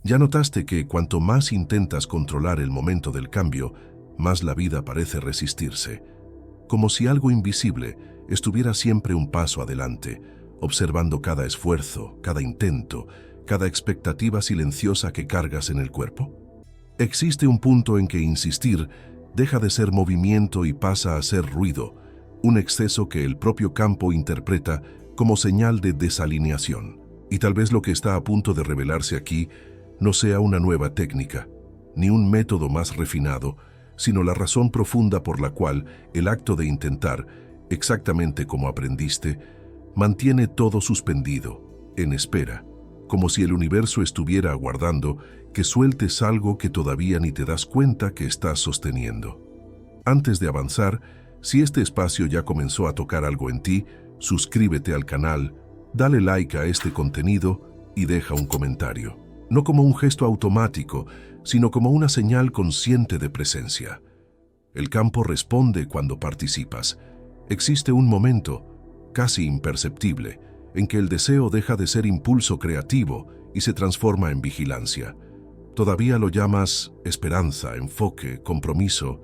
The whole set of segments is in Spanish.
Ya notaste que cuanto más intentas controlar el momento del cambio, más la vida parece resistirse, como si algo invisible estuviera siempre un paso adelante, observando cada esfuerzo, cada intento, cada expectativa silenciosa que cargas en el cuerpo. Existe un punto en que insistir deja de ser movimiento y pasa a ser ruido, un exceso que el propio campo interpreta como señal de desalineación. Y tal vez lo que está a punto de revelarse aquí no sea una nueva técnica, ni un método más refinado, sino la razón profunda por la cual el acto de intentar, exactamente como aprendiste, mantiene todo suspendido, en espera, como si el universo estuviera aguardando que sueltes algo que todavía ni te das cuenta que estás sosteniendo. Antes de avanzar, si este espacio ya comenzó a tocar algo en ti, suscríbete al canal, dale like a este contenido y deja un comentario. No como un gesto automático, sino como una señal consciente de presencia. El campo responde cuando participas. Existe un momento, casi imperceptible, en que el deseo deja de ser impulso creativo y se transforma en vigilancia. Todavía lo llamas esperanza, enfoque, compromiso,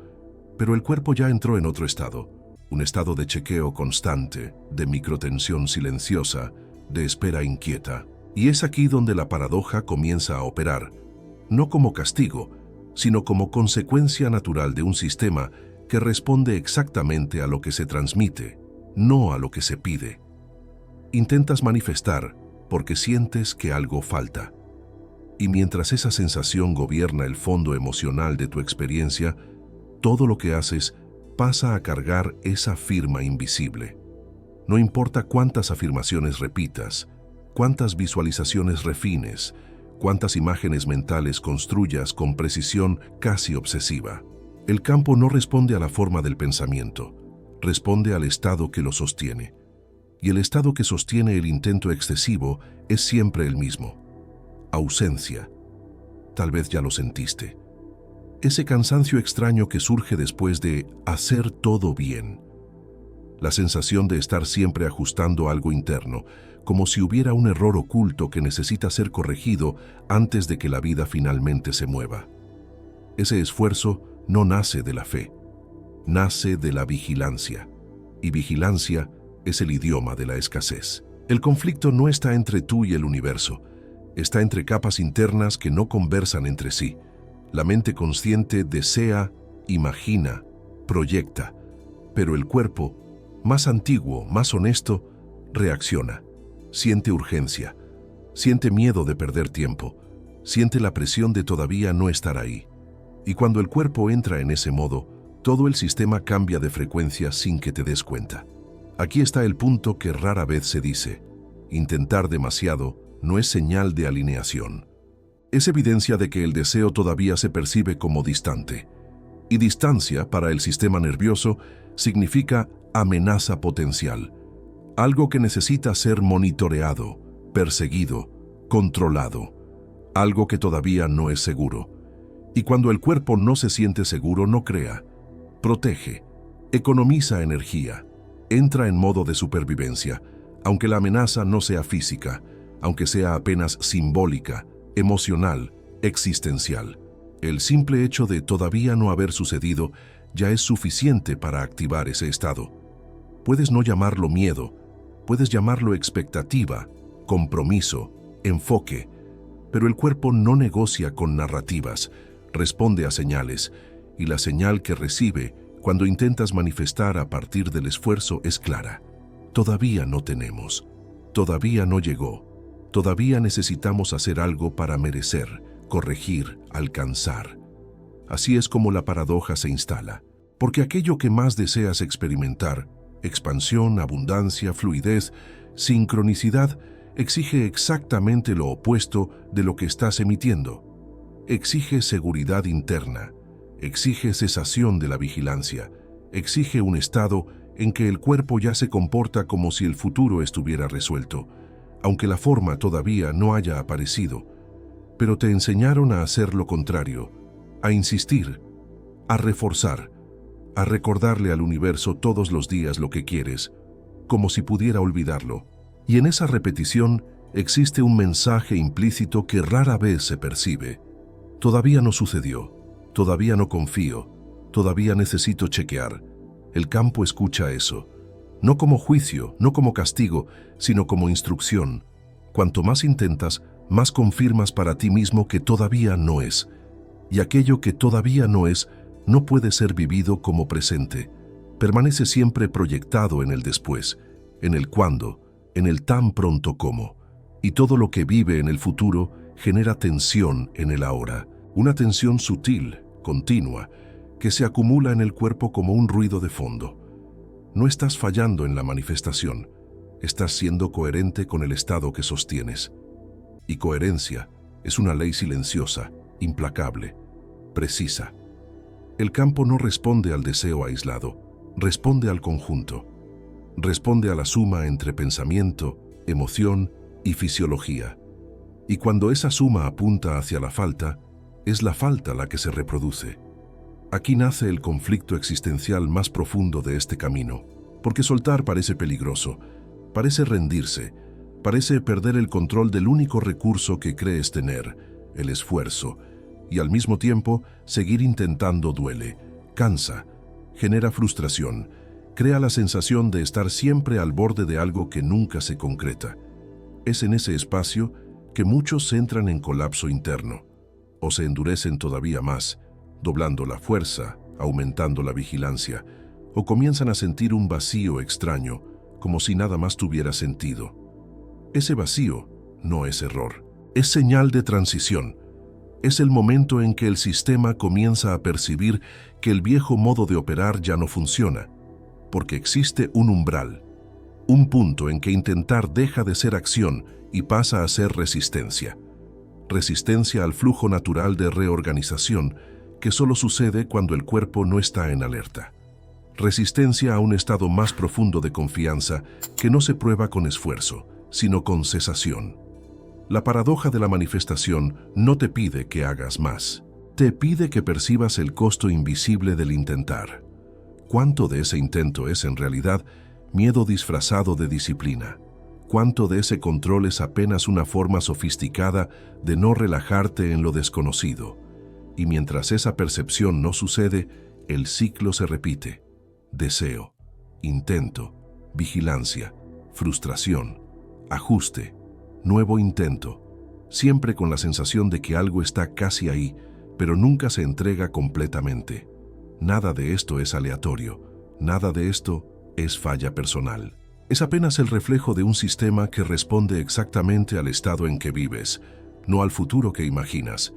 pero el cuerpo ya entró en otro estado, un estado de chequeo constante, de microtensión silenciosa, de espera inquieta. Y es aquí donde la paradoja comienza a operar, no como castigo, sino como consecuencia natural de un sistema que responde exactamente a lo que se transmite, no a lo que se pide. Intentas manifestar porque sientes que algo falta. Y mientras esa sensación gobierna el fondo emocional de tu experiencia, todo lo que haces pasa a cargar esa firma invisible. No importa cuántas afirmaciones repitas, cuántas visualizaciones refines, cuántas imágenes mentales construyas con precisión casi obsesiva. El campo no responde a la forma del pensamiento, responde al estado que lo sostiene. Y el estado que sostiene el intento excesivo es siempre el mismo: ausencia. Tal vez ya lo sentiste. Ese cansancio extraño que surge después de hacer todo bien. La sensación de estar siempre ajustando algo interno, como si hubiera un error oculto que necesita ser corregido antes de que la vida finalmente se mueva. Ese esfuerzo no nace de la fe, nace de la vigilancia. Y vigilancia es el idioma de la escasez. El conflicto no está entre tú y el universo, está entre capas internas que no conversan entre sí. La mente consciente desea, imagina, proyecta, pero el cuerpo, más antiguo, más honesto, reacciona, siente urgencia, siente miedo de perder tiempo, siente la presión de todavía no estar ahí. Y cuando el cuerpo entra en ese modo, todo el sistema cambia de frecuencia sin que te des cuenta. Aquí está el punto que rara vez se dice: intentar demasiado no es señal de alineación. Es evidencia de que el deseo todavía se percibe como distante. Y distancia, para el sistema nervioso, significa amenaza potencial, algo que necesita ser monitoreado, perseguido, controlado, algo que todavía no es seguro. Y cuando el cuerpo no se siente seguro, no crea, protege, economiza energía, entra en modo de supervivencia, aunque la amenaza no sea física, aunque sea apenas simbólica, emocional, existencial. El simple hecho de todavía no haber sucedido ya es suficiente para activar ese estado. Puedes no llamarlo miedo, puedes llamarlo expectativa, compromiso, enfoque, pero el cuerpo no negocia con narrativas, responde a señales, y la señal que recibe cuando intentas manifestar a partir del esfuerzo es clara. Todavía no tenemos, todavía no llegó. Todavía necesitamos hacer algo para merecer, corregir, alcanzar. Así es como la paradoja se instala, porque aquello que más deseas experimentar, expansión, abundancia, fluidez, sincronicidad, exige exactamente lo opuesto de lo que estás emitiendo. Exige seguridad interna, exige cesación de la vigilancia, exige un estado en que el cuerpo ya se comporta como si el futuro estuviera resuelto, aunque la forma todavía no haya aparecido, pero te enseñaron a hacer lo contrario, a insistir, a reforzar, a recordarle al universo todos los días lo que quieres, como si pudiera olvidarlo. Y en esa repetición existe un mensaje implícito que rara vez se percibe. Todavía no sucedió, todavía no confío, todavía necesito chequear. El campo escucha eso, no como juicio, no como castigo, sino como instrucción. Cuanto más intentas, más confirmas para ti mismo que todavía no es. Y aquello que todavía no es, no puede ser vivido como presente. Permanece siempre proyectado en el después, en el cuándo, en el tan pronto como. Y todo lo que vive en el futuro genera tensión en el ahora. Una tensión sutil, continua, que se acumula en el cuerpo como un ruido de fondo. No estás fallando en la manifestación, estás siendo coherente con el estado que sostienes. Y coherencia es una ley silenciosa, implacable, precisa. El campo no responde al deseo aislado, responde al conjunto. Responde a la suma entre pensamiento, emoción y fisiología. Y cuando esa suma apunta hacia la falta, es la falta la que se reproduce. Aquí nace el conflicto existencial más profundo de este camino, porque soltar parece peligroso, parece rendirse, parece perder el control del único recurso que crees tener, el esfuerzo, y al mismo tiempo seguir intentando duele, cansa, genera frustración, crea la sensación de estar siempre al borde de algo que nunca se concreta. Es en ese espacio que muchos entran en colapso interno, o se endurecen todavía más, doblando la fuerza, aumentando la vigilancia, o comienzan a sentir un vacío extraño, como si nada más tuviera sentido. Ese vacío no es error, es señal de transición. Es el momento en que el sistema comienza a percibir que el viejo modo de operar ya no funciona, porque existe un umbral, un punto en que intentar deja de ser acción y pasa a ser resistencia. Resistencia al flujo natural de reorganización que solo sucede cuando el cuerpo no está en alerta. Resistencia a un estado más profundo de confianza que no se prueba con esfuerzo, sino con cesación. La paradoja de la manifestación no te pide que hagas más, te pide que percibas el costo invisible del intentar. ¿Cuánto de ese intento es en realidad miedo disfrazado de disciplina? ¿Cuánto de ese control es apenas una forma sofisticada de no relajarte en lo desconocido? Y mientras esa percepción no sucede, el ciclo se repite. Deseo, intento, vigilancia, frustración, ajuste, nuevo intento, siempre con la sensación de que algo está casi ahí, pero nunca se entrega completamente. Nada de esto es aleatorio, nada de esto es falla personal. Es apenas el reflejo de un sistema que responde exactamente al estado en que vives, no al futuro que imaginas.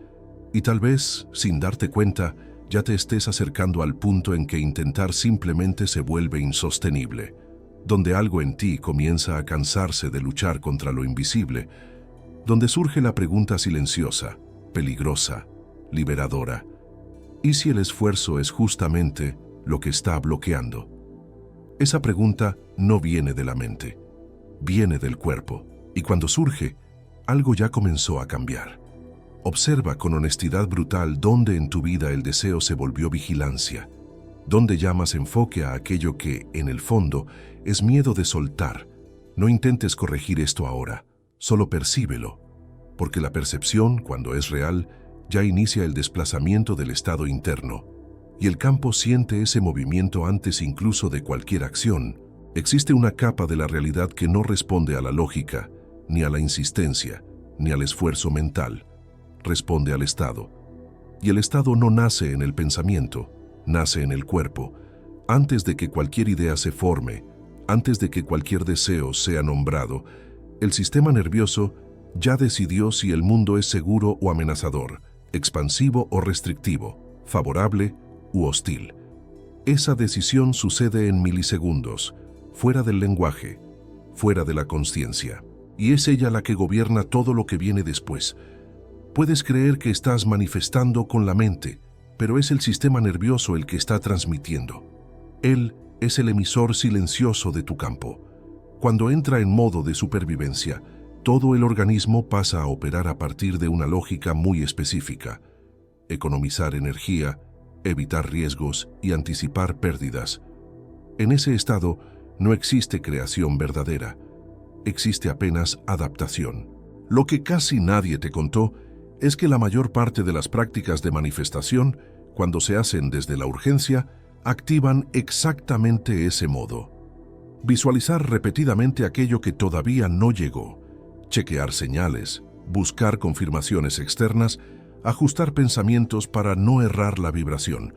Y tal vez, sin darte cuenta, ya te estés acercando al punto en que intentar simplemente se vuelve insostenible, donde algo en ti comienza a cansarse de luchar contra lo invisible, donde surge la pregunta silenciosa, peligrosa, liberadora. ¿Y si el esfuerzo es justamente lo que está bloqueando? Esa pregunta no viene de la mente, viene del cuerpo, y cuando surge, algo ya comenzó a cambiar. Observa con honestidad brutal dónde en tu vida el deseo se volvió vigilancia, dónde llamas enfoque a aquello que, en el fondo, es miedo de soltar. No intentes corregir esto ahora, solo percíbelo, porque la percepción, cuando es real, ya inicia el desplazamiento del estado interno, y el campo siente ese movimiento antes incluso de cualquier acción. Existe una capa de la realidad que no responde a la lógica, ni a la insistencia, ni al esfuerzo mental. Responde al estado. Y el estado no nace en el pensamiento, nace en el cuerpo. Antes de que cualquier idea se forme, antes de que cualquier deseo sea nombrado, el sistema nervioso ya decidió si el mundo es seguro o amenazador, expansivo o restrictivo, favorable u hostil. Esa decisión sucede en milisegundos, fuera del lenguaje, fuera de la consciencia. Y es ella la que gobierna todo lo que viene después. Puedes creer que estás manifestando con la mente, pero es el sistema nervioso el que está transmitiendo. Él es el emisor silencioso de tu campo. Cuando entra en modo de supervivencia, todo el organismo pasa a operar a partir de una lógica muy específica: economizar energía, evitar riesgos y anticipar pérdidas. En ese estado no existe creación verdadera. existe apenas adaptación. Lo que casi nadie te contó es que la mayor parte de las prácticas de manifestación, cuando se hacen desde la urgencia, activan exactamente ese modo. Visualizar repetidamente aquello que todavía no llegó, chequear señales, buscar confirmaciones externas, ajustar pensamientos para no errar la vibración.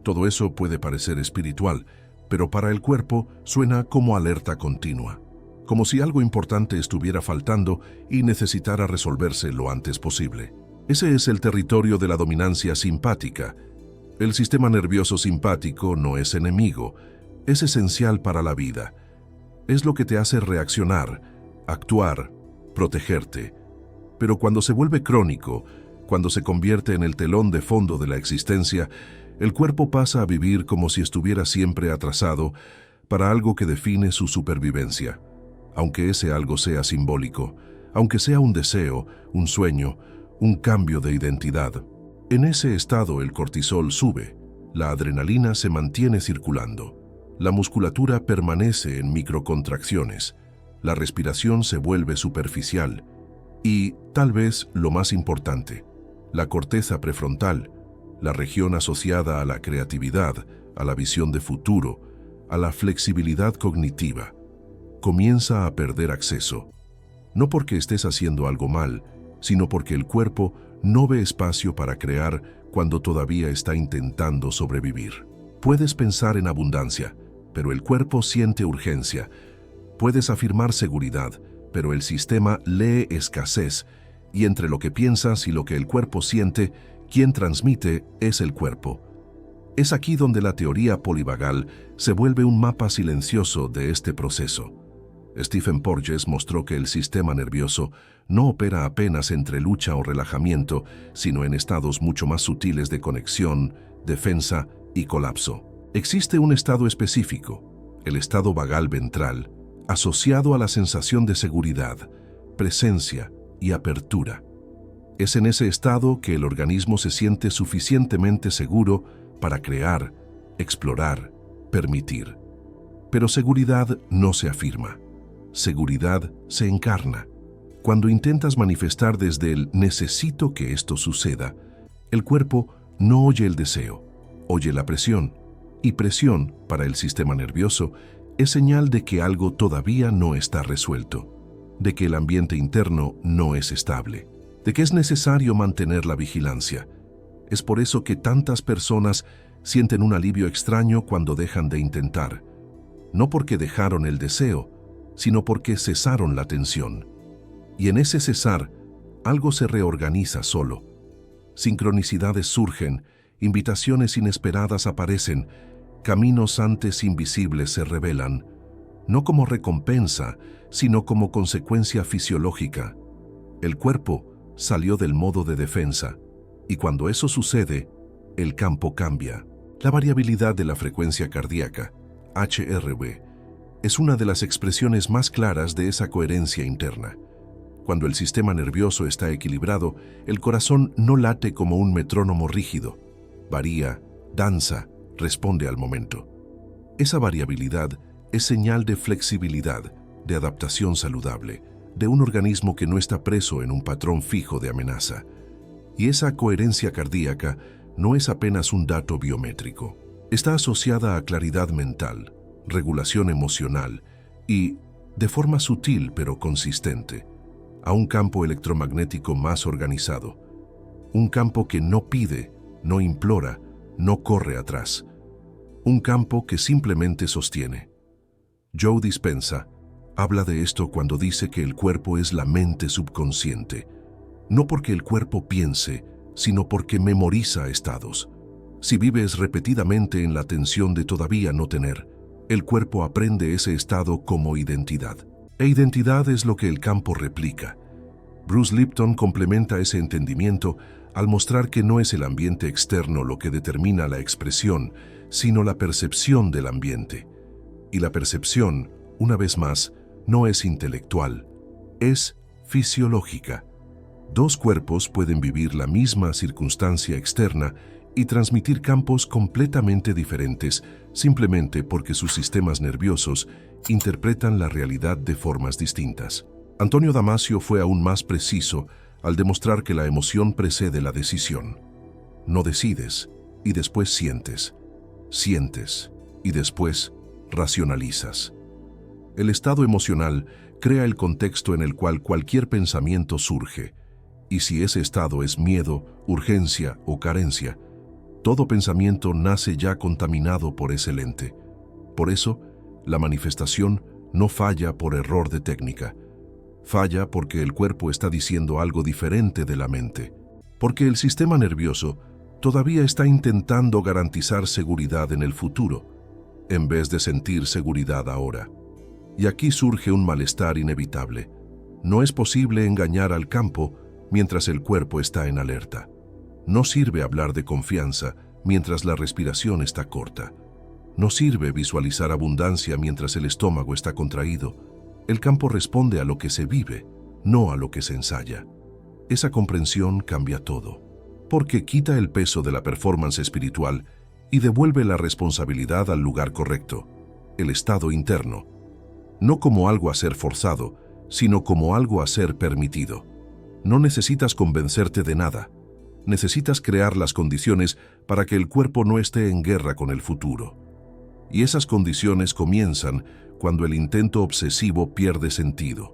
Todo eso puede parecer espiritual, pero para el cuerpo suena como alerta continua, como si algo importante estuviera faltando y necesitara resolverse lo antes posible. Ese es el territorio de la dominancia simpática. El sistema nervioso simpático no es enemigo, es esencial para la vida. Es lo que te hace reaccionar, actuar, protegerte. Pero cuando se vuelve crónico, cuando se convierte en el telón de fondo de la existencia, el cuerpo pasa a vivir como si estuviera siempre atrasado para algo que define su supervivencia. Aunque ese algo sea simbólico, aunque sea un deseo, un sueño, un cambio de identidad. En ese estado el cortisol sube, la adrenalina se mantiene circulando, la musculatura permanece en microcontracciones, la respiración se vuelve superficial y, tal vez lo más importante, la corteza prefrontal, la región asociada a la creatividad, a la visión de futuro, a la flexibilidad cognitiva, comienza a perder acceso. No porque estés haciendo algo mal, sino porque el cuerpo no ve espacio para crear cuando todavía está intentando sobrevivir. Puedes pensar en abundancia, pero el cuerpo siente urgencia. Puedes afirmar seguridad, pero el sistema lee escasez, y entre lo que piensas y lo que el cuerpo siente, quien transmite es el cuerpo. Es aquí donde la teoría polivagal se vuelve un mapa silencioso de este proceso. Stephen Porges mostró que el sistema nervioso no opera apenas entre lucha o relajamiento, sino en estados mucho más sutiles de conexión, defensa y colapso. Existe un estado específico, el estado vagal ventral, asociado a la sensación de seguridad, presencia y apertura. Es en ese estado que el organismo se siente suficientemente seguro para crear, explorar, permitir. Pero seguridad no se afirma. Seguridad se encarna. Cuando intentas manifestar desde el necesito que esto suceda, el cuerpo no oye el deseo, oye la presión. Y presión, para el sistema nervioso, es señal de que algo todavía no está resuelto, de que el ambiente interno no es estable, de que es necesario mantener la vigilancia. Es por eso que tantas personas sienten un alivio extraño cuando dejan de intentar, no porque dejaron el deseo, sino porque cesaron la tensión. Y en ese cesar, algo se reorganiza solo. Sincronicidades surgen, invitaciones inesperadas aparecen, caminos antes invisibles se revelan, no como recompensa, sino como consecuencia fisiológica. El cuerpo salió del modo de defensa, y cuando eso sucede, el campo cambia. La variabilidad de la frecuencia cardíaca, HRV, es una de las expresiones más claras de esa coherencia interna. Cuando el sistema nervioso está equilibrado, el corazón no late como un metrónomo rígido. Varía, danza, responde al momento. Esa variabilidad es señal de flexibilidad, de adaptación saludable, de un organismo que no está preso en un patrón fijo de amenaza. Y esa coherencia cardíaca no es apenas un dato biométrico. Está asociada a claridad mental, regulación emocional y, de forma sutil pero consistente, a un campo electromagnético más organizado. Un campo que no pide, no implora, no corre atrás. Un campo que simplemente sostiene. Joe Dispenza habla de esto cuando dice que el cuerpo es la mente subconsciente, no porque el cuerpo piense, sino porque memoriza estados. Si vives repetidamente en la tensión de todavía no tener, el cuerpo aprende ese estado como identidad. E identidad es lo que el campo replica. Bruce Lipton complementa ese entendimiento al mostrar que no es el ambiente externo lo que determina la expresión, sino la percepción del ambiente. Y la percepción, una vez más, no es intelectual, es fisiológica. Dos cuerpos pueden vivir la misma circunstancia externa y transmitir campos completamente diferentes simplemente porque sus sistemas nerviosos interpretan la realidad de formas distintas. Antonio Damasio fue aún más preciso al demostrar que la emoción precede la decisión. No decides y después sientes. Sientes y después racionalizas. El estado emocional crea el contexto en el cual cualquier pensamiento surge, y si ese estado es miedo, urgencia o carencia, todo pensamiento nace ya contaminado por ese lente. Por eso, la manifestación no falla por error de técnica. Falla porque el cuerpo está diciendo algo diferente de la mente, porque el sistema nervioso todavía está intentando garantizar seguridad en el futuro, en vez de sentir seguridad ahora. Y aquí surge un malestar inevitable. No es posible engañar al campo mientras el cuerpo está en alerta. No sirve hablar de confianza mientras la respiración está corta. No sirve visualizar abundancia mientras el estómago está contraído. El campo responde a lo que se vive, no a lo que se ensaya. Esa comprensión cambia todo, porque quita el peso de la performance espiritual y devuelve la responsabilidad al lugar correcto, el estado interno, no como algo a ser forzado, sino como algo a ser permitido. No necesitas convencerte de nada. Necesitas crear las condiciones para que el cuerpo no esté en guerra con el futuro. Y esas condiciones comienzan cuando el intento obsesivo pierde sentido,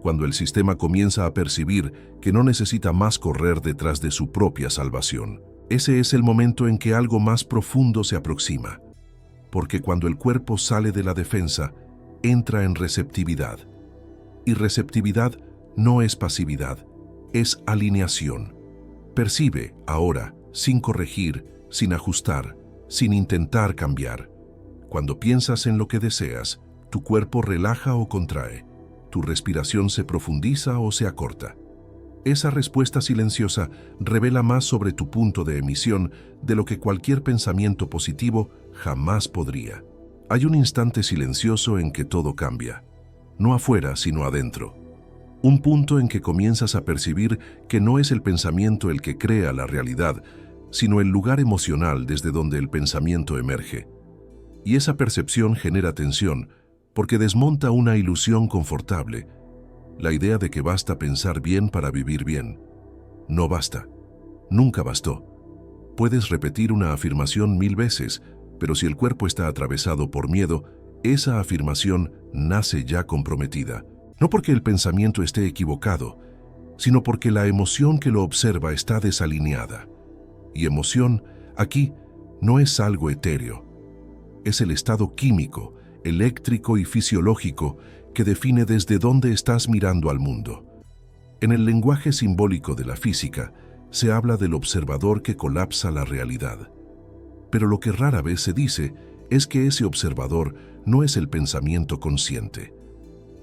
cuando el sistema comienza a percibir que no necesita más correr detrás de su propia salvación. Ese es el momento en que algo más profundo se aproxima, porque cuando el cuerpo sale de la defensa, entra en receptividad. Y receptividad no es pasividad, es alineación. Percibe ahora, sin corregir, sin ajustar, sin intentar cambiar. Cuando piensas en lo que deseas, tu cuerpo relaja o contrae, tu respiración se profundiza o se acorta. Esa respuesta silenciosa revela más sobre tu punto de emisión de lo que cualquier pensamiento positivo jamás podría. Hay un instante silencioso en que todo cambia, no afuera sino adentro. Un punto en que comienzas a percibir que no es el pensamiento el que crea la realidad, sino el lugar emocional desde donde el pensamiento emerge. Y esa percepción genera tensión, porque desmonta una ilusión confortable, la idea de que basta pensar bien para vivir bien. No basta. Nunca bastó. Puedes repetir una afirmación 1000 veces, pero si el cuerpo está atravesado por miedo, esa afirmación nace ya comprometida. No porque el pensamiento esté equivocado, sino porque la emoción que lo observa está desalineada. Y emoción, aquí, no es algo etéreo. Es el estado químico, eléctrico y fisiológico que define desde dónde estás mirando al mundo. En el lenguaje simbólico de la física, se habla del observador que colapsa la realidad. Pero lo que rara vez se dice es que ese observador no es el pensamiento consciente.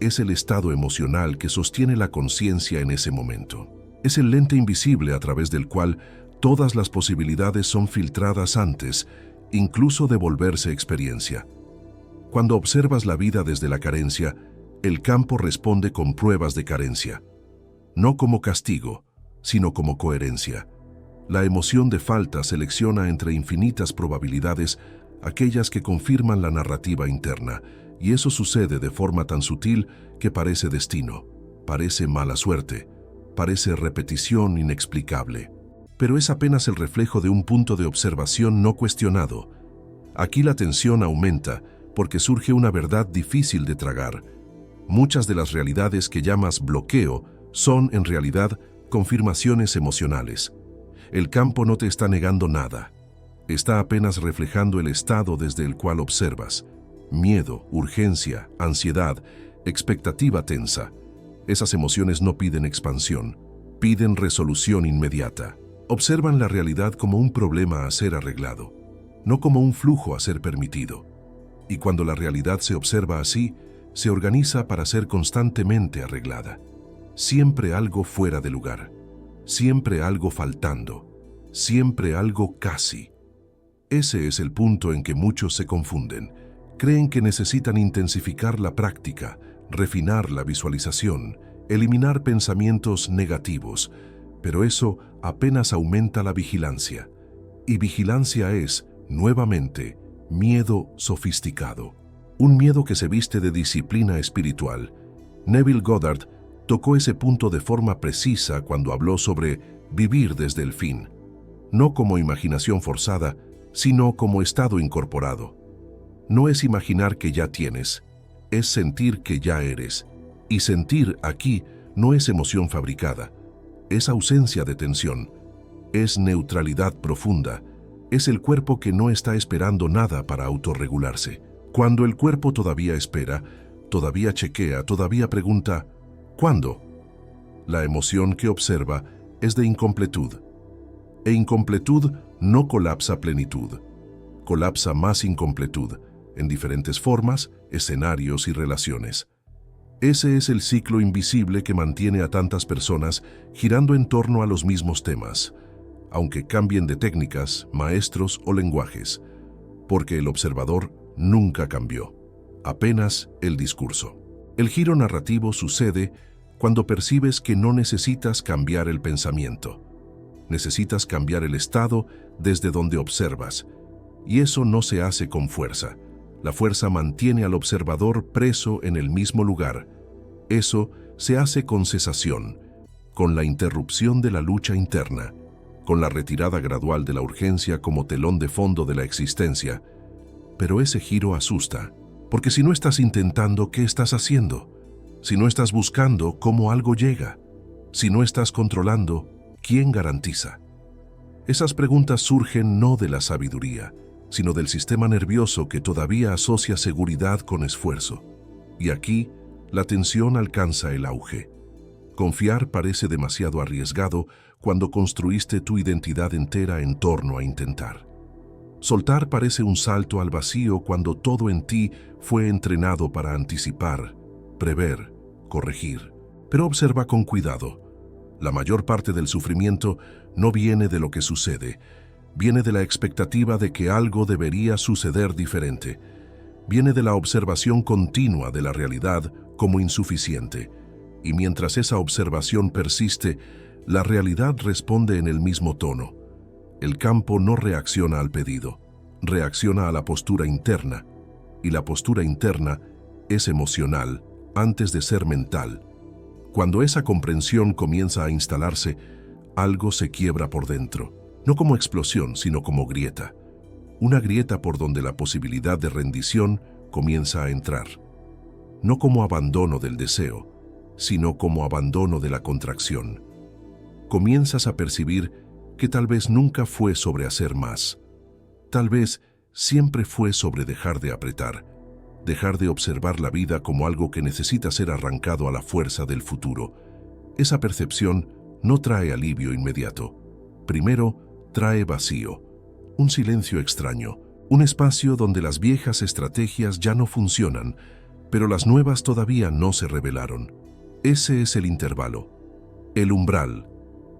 Es el estado emocional que sostiene la conciencia en ese momento. Es el lente invisible a través del cual todas las posibilidades son filtradas antes, incluso de volverse experiencia. Cuando observas la vida desde la carencia, el campo responde con pruebas de carencia. No como castigo, sino como coherencia. La emoción de falta selecciona entre infinitas probabilidades aquellas que confirman la narrativa interna, y eso sucede de forma tan sutil que parece destino, parece mala suerte, parece repetición inexplicable. Pero es apenas el reflejo de un punto de observación no cuestionado. Aquí la tensión aumenta porque surge una verdad difícil de tragar. Muchas de las realidades que llamas bloqueo son, en realidad, confirmaciones emocionales. El campo no te está negando nada. Está apenas reflejando el estado desde el cual observas. Miedo, urgencia, ansiedad, expectativa tensa. Esas emociones no piden expansión, piden resolución inmediata. Observan la realidad como un problema a ser arreglado, no como un flujo a ser permitido. Y cuando la realidad se observa así, se organiza para ser constantemente arreglada. Siempre algo fuera de lugar, siempre algo faltando, siempre algo casi. Ese es el punto en que muchos se confunden. Creen que necesitan intensificar la práctica, refinar la visualización, eliminar pensamientos negativos, pero eso apenas aumenta la vigilancia. Y vigilancia es, nuevamente, miedo sofisticado. Un miedo que se viste de disciplina espiritual. Neville Goddard tocó ese punto de forma precisa cuando habló sobre vivir desde el fin, no como imaginación forzada, sino como estado incorporado. No es imaginar que ya tienes, es sentir que ya eres. Y sentir aquí no es emoción fabricada, es ausencia de tensión, es neutralidad profunda, es el cuerpo que no está esperando nada para autorregularse. Cuando el cuerpo todavía espera, todavía chequea, todavía pregunta, ¿cuándo? La emoción que observa es de incompletud. E incompletud no colapsa plenitud, colapsa más incompletud, en diferentes formas, escenarios y relaciones. Ese es el ciclo invisible que mantiene a tantas personas girando en torno a los mismos temas, aunque cambien de técnicas, maestros o lenguajes, porque el observador nunca cambió, apenas el discurso. El giro narrativo sucede cuando percibes que no necesitas cambiar el pensamiento. Necesitas cambiar el estado desde donde observas, y eso no se hace con fuerza. La fuerza mantiene al observador preso en el mismo lugar. Eso se hace con cesación, con la interrupción de la lucha interna, con la retirada gradual de la urgencia como telón de fondo de la existencia. Pero ese giro asusta, porque si no estás intentando, ¿qué estás haciendo? Si no estás buscando, ¿cómo algo llega? Si no estás controlando, ¿quién garantiza? Esas preguntas surgen no de la sabiduría, sino del sistema nervioso que todavía asocia seguridad con esfuerzo. Y aquí, la tensión alcanza el auge. Confiar parece demasiado arriesgado cuando construiste tu identidad entera en torno a intentar. Soltar parece un salto al vacío cuando todo en ti fue entrenado para anticipar, prever, corregir. Pero observa con cuidado. La mayor parte del sufrimiento no viene de lo que sucede, viene de la expectativa de que algo debería suceder diferente. Viene de la observación continua de la realidad como insuficiente. Y mientras esa observación persiste, la realidad responde en el mismo tono. El campo no reacciona al pedido, reacciona a la postura interna. Y la postura interna es emocional antes de ser mental. Cuando esa comprensión comienza a instalarse, algo se quiebra por dentro. No como explosión, sino como grieta. Una grieta por donde la posibilidad de rendición comienza a entrar. No como abandono del deseo, sino como abandono de la contracción. Comienzas a percibir que tal vez nunca fue sobre hacer más. Tal vez siempre fue sobre dejar de apretar, dejar de observar la vida como algo que necesita ser arrancado a la fuerza del futuro. Esa percepción no trae alivio inmediato. Primero, trae vacío, un silencio extraño, un espacio donde las viejas estrategias ya no funcionan, pero las nuevas todavía no se revelaron. Ese es el intervalo, el umbral,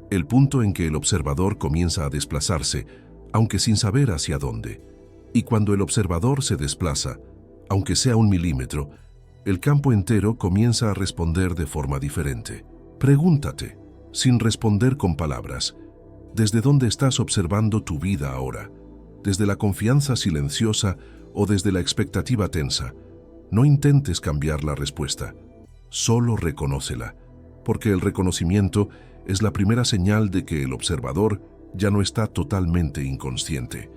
el punto en que el observador comienza a desplazarse, aunque sin saber hacia dónde. Y cuando el observador se desplaza, aunque sea 1 milímetro, el campo entero comienza a responder de forma diferente. Pregúntate, sin responder con palabras, ¿desde dónde estás observando tu vida ahora? ¿Desde la confianza silenciosa o desde la expectativa tensa? No intentes cambiar la respuesta, solo reconócela, porque el reconocimiento es la primera señal de que el observador ya no está totalmente inconsciente.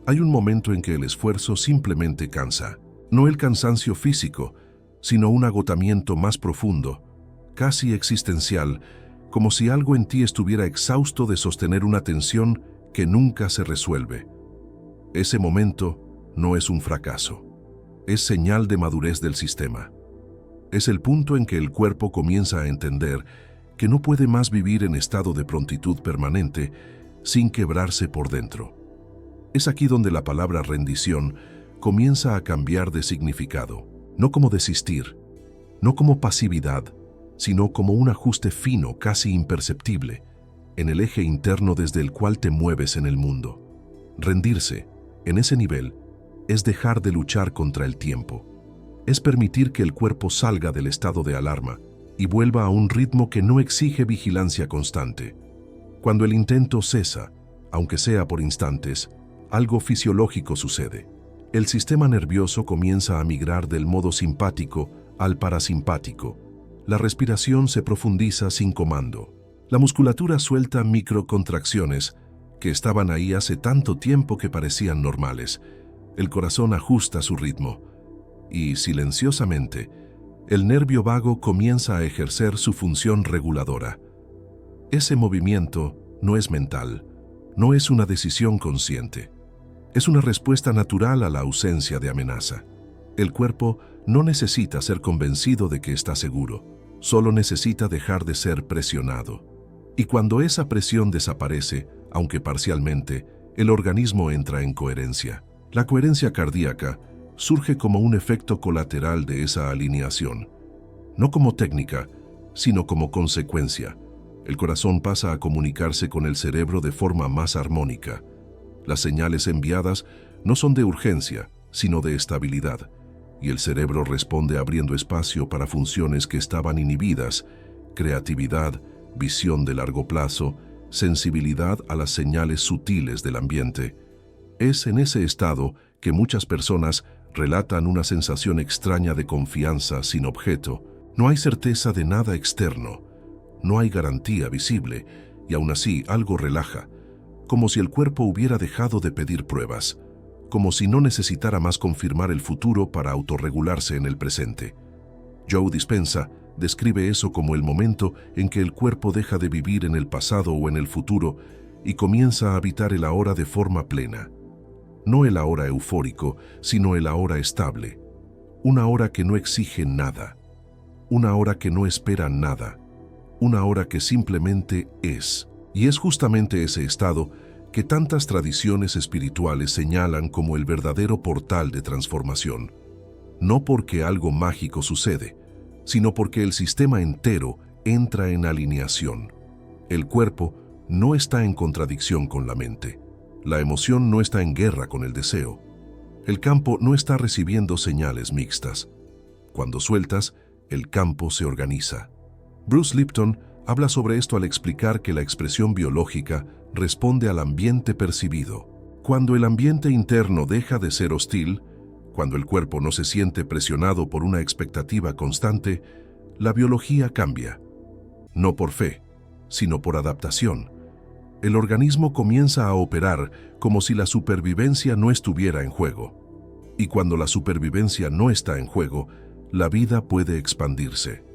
Hay un momento en que el esfuerzo simplemente cansa, no el cansancio físico, sino un agotamiento más profundo, casi existencial, como si algo en ti estuviera exhausto de sostener una tensión que nunca se resuelve. Ese momento no es un fracaso, es señal de madurez del sistema. Es el punto en que el cuerpo comienza a entender que no puede más vivir en estado de prontitud permanente sin quebrarse por dentro. Es aquí donde la palabra rendición comienza a cambiar de significado, no como desistir, no como pasividad, sino como un ajuste fino, casi imperceptible, en el eje interno desde el cual te mueves en el mundo. Rendirse, en ese nivel, es dejar de luchar contra el tiempo. Es permitir que el cuerpo salga del estado de alarma y vuelva a un ritmo que no exige vigilancia constante. Cuando el intento cesa, aunque sea por instantes, algo fisiológico sucede. El sistema nervioso comienza a migrar del modo simpático al parasimpático. La respiración se profundiza sin comando. La musculatura suelta microcontracciones que estaban ahí hace tanto tiempo que parecían normales. El corazón ajusta su ritmo y, silenciosamente, el nervio vago comienza a ejercer su función reguladora. Ese movimiento no es mental, no es una decisión consciente. Es una respuesta natural a la ausencia de amenaza. El cuerpo no necesita ser convencido de que está seguro, solo necesita dejar de ser presionado. Y cuando esa presión desaparece, aunque parcialmente, el organismo entra en coherencia. La coherencia cardíaca surge como un efecto colateral de esa alineación, no como técnica, sino como consecuencia. El corazón pasa a comunicarse con el cerebro de forma más armónica. Las señales enviadas no son de urgencia, sino de estabilidad, y el cerebro responde abriendo espacio para funciones que estaban inhibidas: creatividad, visión de largo plazo, sensibilidad a las señales sutiles del ambiente. Es en ese estado que muchas personas relatan una sensación extraña de confianza sin objeto. No hay certeza de nada externo, no hay garantía visible, y aún así algo relaja, como si el cuerpo hubiera dejado de pedir pruebas, como si no necesitara más confirmar el futuro para autorregularse en el presente. Joe Dispenza describe eso como el momento en que el cuerpo deja de vivir en el pasado o en el futuro y comienza a habitar el ahora de forma plena. No el ahora eufórico, sino el ahora estable. Una hora que no exige nada. Una hora que no espera nada. Una hora que simplemente es. Y es justamente ese estado que tantas tradiciones espirituales señalan como el verdadero portal de transformación. No porque algo mágico sucede, sino porque el sistema entero entra en alineación. El cuerpo no está en contradicción con la mente. La emoción no está en guerra con el deseo. El campo no está recibiendo señales mixtas. Cuando sueltas, el campo se organiza. Bruce Lipton habla sobre esto al explicar que la expresión biológica responde al ambiente percibido. Cuando el ambiente interno deja de ser hostil, cuando el cuerpo no se siente presionado por una expectativa constante, la biología cambia. No por fe, sino por adaptación. El organismo comienza a operar como si la supervivencia no estuviera en juego. Y cuando la supervivencia no está en juego, la vida puede expandirse.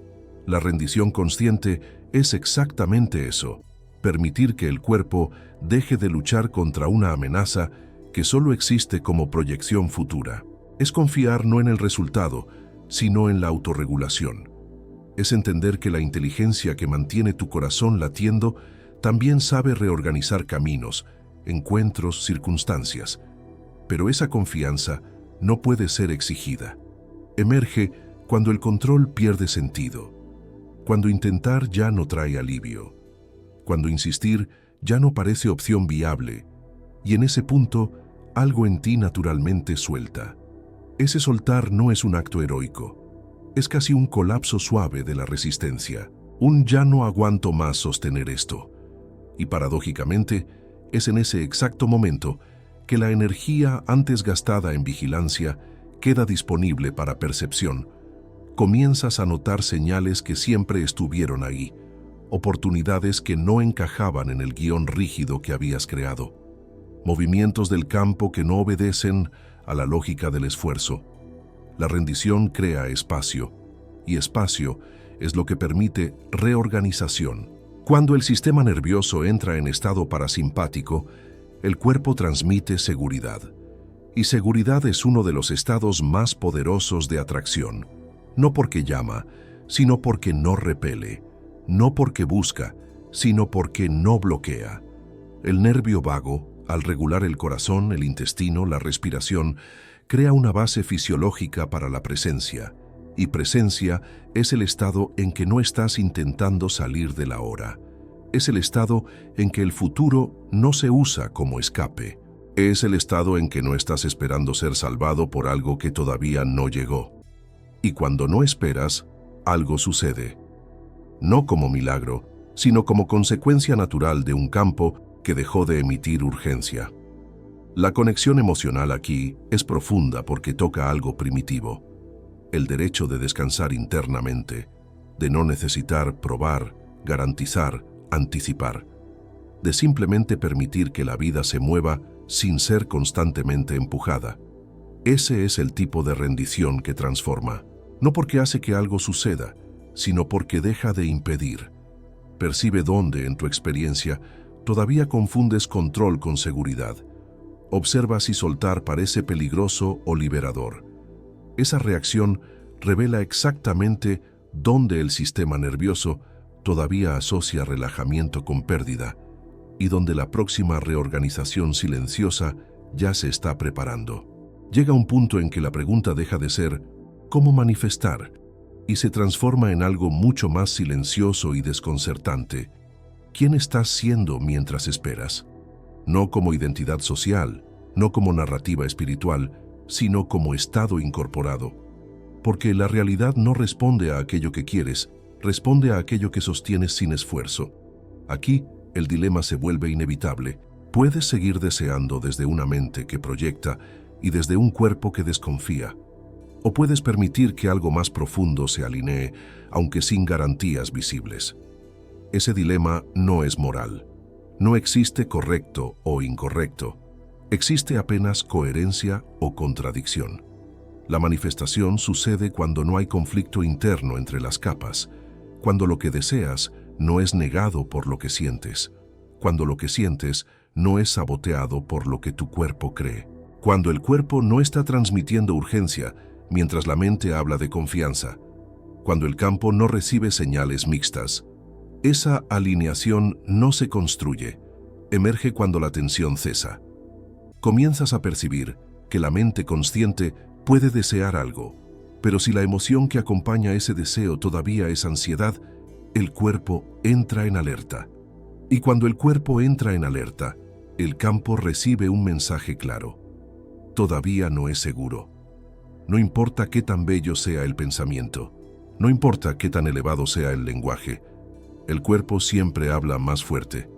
La rendición consciente es exactamente eso: permitir que el cuerpo deje de luchar contra una amenaza que solo existe como proyección futura. Es confiar no en el resultado, sino en la autorregulación. Es entender que la inteligencia que mantiene tu corazón latiendo también sabe reorganizar caminos, encuentros, circunstancias. Pero esa confianza no puede ser exigida. Emerge cuando el control pierde sentido, cuando intentar ya no trae alivio, cuando insistir ya no parece opción viable, y en ese punto algo en ti naturalmente suelta. Ese soltar no es un acto heroico, es casi un colapso suave de la resistencia, un ya no aguanto más sostener esto. Y paradójicamente, es en ese exacto momento que la energía antes gastada en vigilancia queda disponible para percepción. Comienzas a notar señales que siempre estuvieron ahí, oportunidades que no encajaban en el guión rígido que habías creado, movimientos del campo que no obedecen a la lógica del esfuerzo. La rendición crea espacio, y espacio es lo que permite reorganización. Cuando el sistema nervioso entra en estado parasimpático, el cuerpo transmite seguridad. Y seguridad es uno de los estados más poderosos de atracción. No porque llama, sino porque no repele. No porque busca, sino porque no bloquea. El nervio vago, al regular el corazón, el intestino, la respiración, crea una base fisiológica para la presencia. Y presencia es el estado en que no estás intentando salir de la hora. Es el estado en que el futuro no se usa como escape. Es el estado en que no estás esperando ser salvado por algo que todavía no llegó. Y cuando no esperas, algo sucede. No como milagro, sino como consecuencia natural de un campo que dejó de emitir urgencia. La conexión emocional aquí es profunda porque toca algo primitivo: el derecho de descansar internamente, de no necesitar probar, garantizar, anticipar, de simplemente permitir que la vida se mueva sin ser constantemente empujada. Ese es el tipo de rendición que transforma, no porque hace que algo suceda, sino porque deja de impedir. Percibe dónde, en tu experiencia, todavía confundes control con seguridad. Observa si soltar parece peligroso o liberador. Esa reacción revela exactamente dónde el sistema nervioso todavía asocia relajamiento con pérdida y donde la próxima reorganización silenciosa ya se está preparando. Llega un punto en que la pregunta deja de ser ¿cómo manifestar? Y se transforma en algo mucho más silencioso y desconcertante. ¿Quién estás siendo mientras esperas? No como identidad social, no como narrativa espiritual, sino como estado incorporado. Porque la realidad no responde a aquello que quieres, responde a aquello que sostienes sin esfuerzo. Aquí, el dilema se vuelve inevitable. Puedes seguir deseando desde una mente que proyecta y desde un cuerpo que desconfía. O puedes permitir que algo más profundo se alinee, aunque sin garantías visibles. Ese dilema no es moral. No existe correcto o incorrecto. Existe apenas coherencia o contradicción. La manifestación sucede cuando no hay conflicto interno entre las capas, cuando lo que deseas no es negado por lo que sientes, cuando lo que sientes no es saboteado por lo que tu cuerpo cree, cuando el cuerpo no está transmitiendo urgencia mientras la mente habla de confianza, cuando el campo no recibe señales mixtas. Esa alineación no se construye, emerge cuando la tensión cesa. Comienzas a percibir que la mente consciente puede desear algo, pero si la emoción que acompaña ese deseo todavía es ansiedad, el cuerpo entra en alerta. Y cuando el cuerpo entra en alerta, el campo recibe un mensaje claro: todavía no es seguro. No importa qué tan bello sea el pensamiento, no importa qué tan elevado sea el lenguaje, el cuerpo siempre habla más fuerte.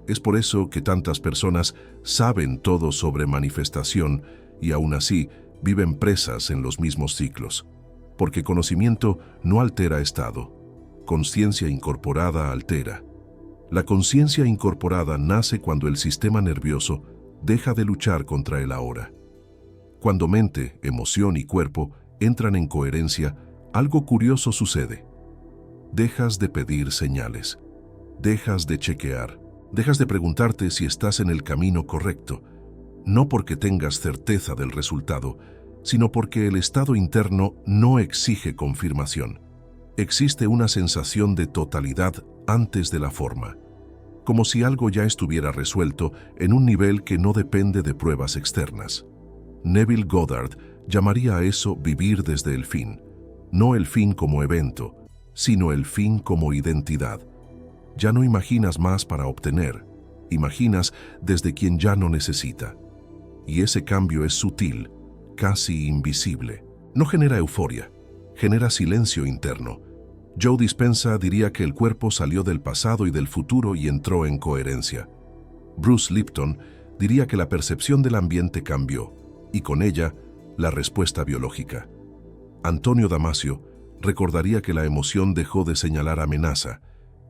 Es por eso que tantas personas saben todo sobre manifestación y aún así viven presas en los mismos ciclos. Porque conocimiento no altera estado, conciencia incorporada altera. La conciencia incorporada nace cuando el sistema nervioso deja de luchar contra el ahora. Cuando mente, emoción y cuerpo entran en coherencia, algo curioso sucede. Dejas de pedir señales, dejas de chequear, dejas de preguntarte si estás en el camino correcto, no porque tengas certeza del resultado, sino porque el estado interno no exige confirmación. Existe una sensación de totalidad antes de la forma, como si algo ya estuviera resuelto en un nivel que no depende de pruebas externas. Neville Goddard llamaría a eso vivir desde el fin, no el fin como evento, sino el fin como identidad. Ya no imaginas más para obtener, imaginas desde quien ya no necesita. Y ese cambio es sutil, casi invisible. No genera euforia, genera silencio interno. Joe Dispenza diría que el cuerpo salió del pasado y del futuro y entró en coherencia. Bruce Lipton diría que la percepción del ambiente cambió, y con ella, la respuesta biológica. Antonio Damasio recordaría que la emoción dejó de señalar amenaza,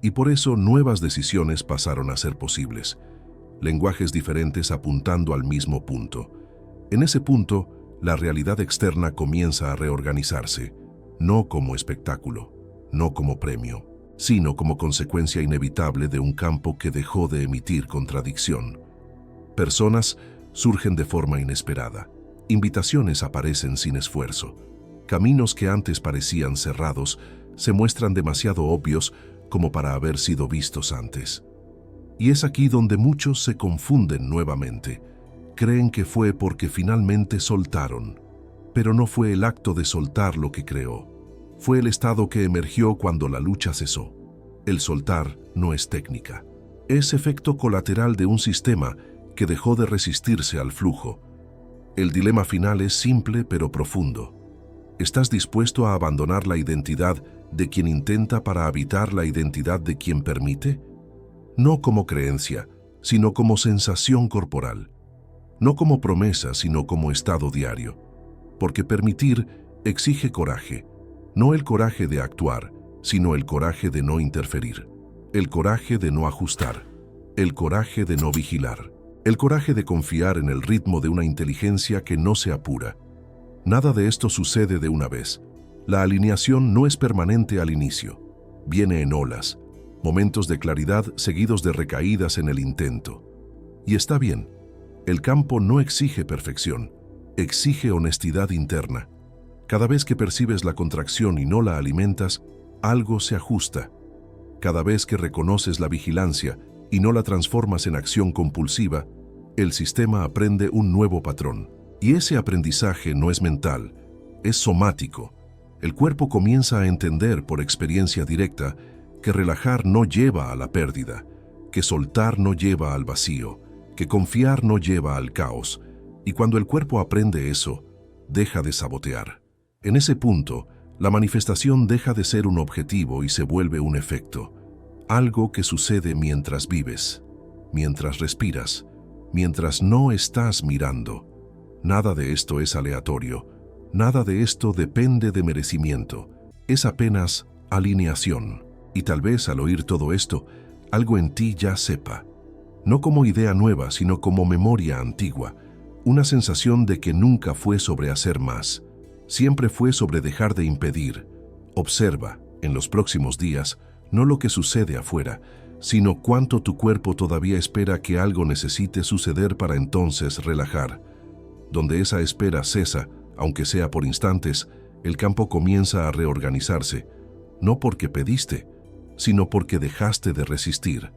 y por eso nuevas decisiones pasaron a ser posibles. Lenguajes diferentes apuntando al mismo punto. En ese punto, la realidad externa comienza a reorganizarse, no como espectáculo, no como premio, sino como consecuencia inevitable de un campo que dejó de emitir contradicción. Personas surgen de forma inesperada, invitaciones aparecen sin esfuerzo, caminos que antes parecían cerrados se muestran demasiado obvios como para haber sido vistos antes. Y es aquí donde muchos se confunden nuevamente. Creen que fue porque finalmente soltaron, pero no fue el acto de soltar lo que creó. Fue el estado que emergió cuando la lucha cesó. El soltar no es técnica. Es efecto colateral de un sistema que dejó de resistirse al flujo. El dilema final es simple pero profundo. ¿Estás dispuesto a abandonar la identidad de quien intenta para habitar la identidad de quien permite? No como creencia, sino como sensación corporal. No como promesa, sino como estado diario. Porque permitir exige coraje. No el coraje de actuar, sino el coraje de no interferir. El coraje de no ajustar. El coraje de no vigilar. El coraje de confiar en el ritmo de una inteligencia que no se apura. Nada de esto sucede de una vez. La alineación no es permanente al inicio. Viene en olas, momentos de claridad seguidos de recaídas en el intento. Y está bien. El campo no exige perfección, exige honestidad interna. Cada vez que percibes la contracción y no la alimentas, algo se ajusta. Cada vez que reconoces la vigilancia y no la transformas en acción compulsiva, el sistema aprende un nuevo patrón. Y ese aprendizaje no es mental, es somático. El cuerpo comienza a entender por experiencia directa que relajar no lleva a la pérdida, que soltar no lleva al vacío, que confiar no lleva al caos, y cuando el cuerpo aprende eso, deja de sabotear. En ese punto, la manifestación deja de ser un objetivo y se vuelve un efecto, algo que sucede mientras vives, mientras respiras, mientras no estás mirando. Nada de esto es aleatorio, nada de esto depende de merecimiento, es apenas alineación. Y tal vez al oír todo esto, algo en ti ya sepa. No como idea nueva, sino como memoria antigua, una sensación de que nunca fue sobre hacer más, siempre fue sobre dejar de impedir. Observa, en los próximos días, no lo que sucede afuera, sino cuánto tu cuerpo todavía espera que algo necesite suceder para entonces relajar. Donde esa espera cesa, aunque sea por instantes, el campo comienza a reorganizarse, no porque pediste, sino porque dejaste de resistir.